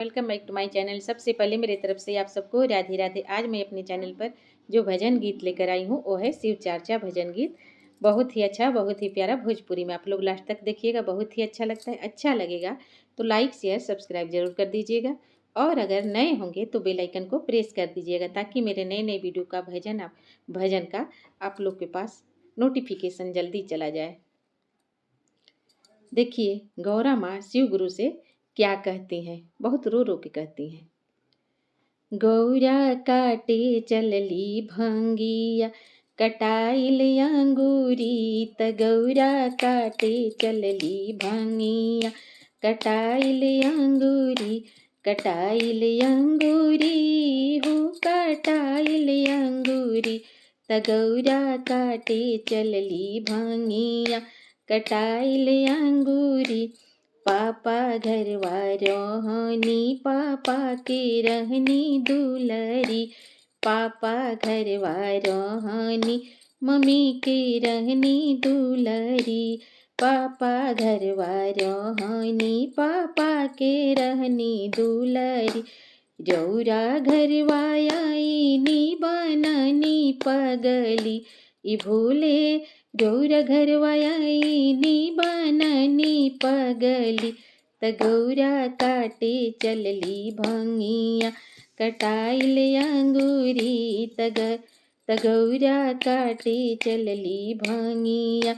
Welcome bank two माय channel. सबसे पहले मेरे तरफ से आप सबको राधे राधे। आज मैं अपने चैनल पर जो भजन गीत लेकर आई हूँ वो है शिव चर्चा भजन गीत। बहुत ही अच्छा, बहुत ही प्यारा भोजपुरी में। आप लोग लास्ट तक देखिएगा, बहुत ही अच्छा लगता है। अच्छा लगेगा तो लाइक शेयर सब्सक्राइब जरूर कर दीजिएगा, और अगर नए होंगे तो बेल आइकन को प्रेस कर दीजिएगा ताकि मेरे नए नए वीडियो का भजन का आप लोग के पास नोटिफिकेशन जल्दी चला जाए। देखिए गौरा माँ शिव गुरु से क्या कहती हैं, बहुत रो रो के कहती हैं। गौरा काटे चलली भंगिया, कटाइल अंगूरी। त गौरा काटे चलली भंगिया, कटाइल अंगूरी। कटाइल अंगूरी हो, कटाइल अंगूरी। त गौरा काटे चलली भंगिया, कटाइल अंगूरी। पापा घरवा रोहनी, पापा के रहनी दुलरी। पापा घरवा रोहनी, मम्मी के रहनी दुलरी। पापा घरवा रोहनी, पापा के रहनी दुलरी। रौरा घरवा आईनी, बननी पगली। ई भोले गौरा घरवा आईनी, बननी पगली। त गौरा काटे चलली भंगिया, कटाइल अंगूरी। त गौरा काटे चलली भंगिया,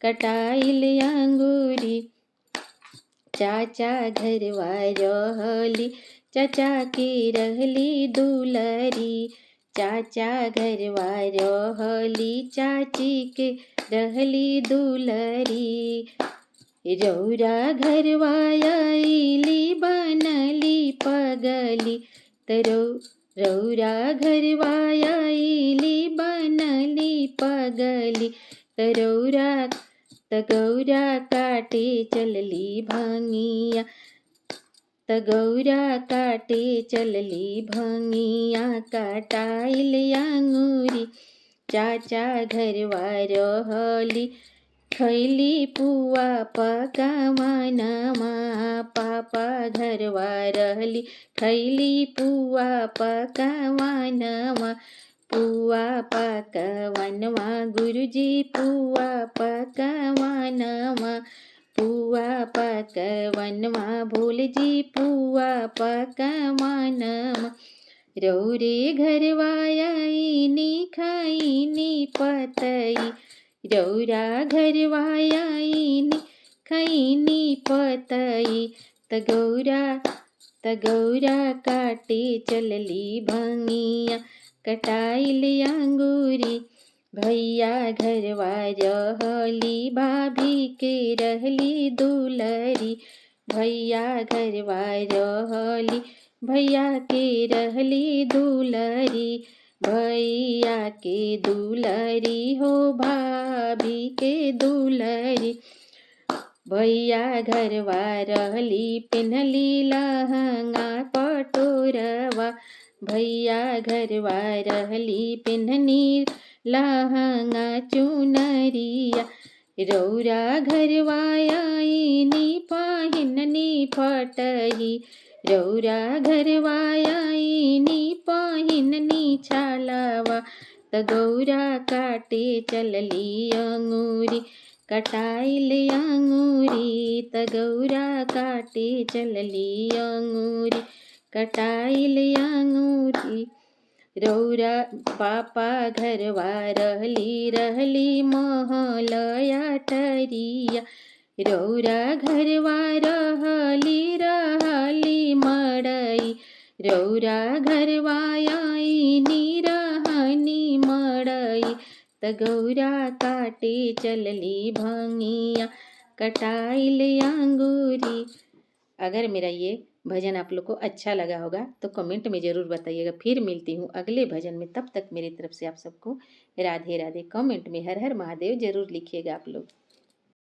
कटाइल अंगूरी। चाचा घरवा रहली, चाचा के रहली दुलरी। चाचा घरवा रहली, चाची के रहली दुलरी। रौरा घरवा आईली, बनली पगली। रौरा घरवा आईली, बनली पगली। त गौरा काटे चलली भंगिया, त गौरा काटे चलली भंगिया, कटाइल अंगूरी। चाचा घरवा रहली, खैली पुआ पकवानमा। पापा घरवा रहली, खैली पुआ पकवानमा। पुआ पकवानमा गुरुजी, पुआ पकवानमा। पुआ पकवानमा भोलजी, पुआ पकवानमा। रौरे घरवा आईनी, खैनी पतई। रौरा घरवा आईनी, खैनी पतई। त गौरा काटे चलली भंगिया, कटाइल अंगूरी। भैया घरवा रहली, भाभी के रहली दुलरी। भैया घरवा रहली, भैया के रहली दुलरी। भैया के दुलरी हो, भाभी के दुलरी। भैया घरवा रहली, पेन्हली लहंगा पटोरवा। भैया घरवा रहली, पेन्हनी लहंगा चुनरिया। रौरा घरवा आईनी, पहिननी फटही। रौरा घरवा आईनी, पहिननी छालावा। त गौरा काटे चलली अंगूरी, कटाइल अंगूरी। त गौरा काटे चलली अंगूरी, कटाइल अंगूरी। रौरा पापा घरवा रहली महलया ठरिया। रौरा घरवा रहली मड़ई। रौरा घरवा आईनी, रहनी मड़ई। त गौरा काटे चलली भंगिया, कटाइल अंगूरी। अगर मेरा ये भजन आप लोग को अच्छा लगा होगा तो कमेंट में ज़रूर बताइएगा। फिर मिलती हूँ अगले भजन में, तब तक मेरी तरफ से आप सबको राधे राधे। कमेंट में हर हर महादेव ज़रूर लिखिएगा आप लोग।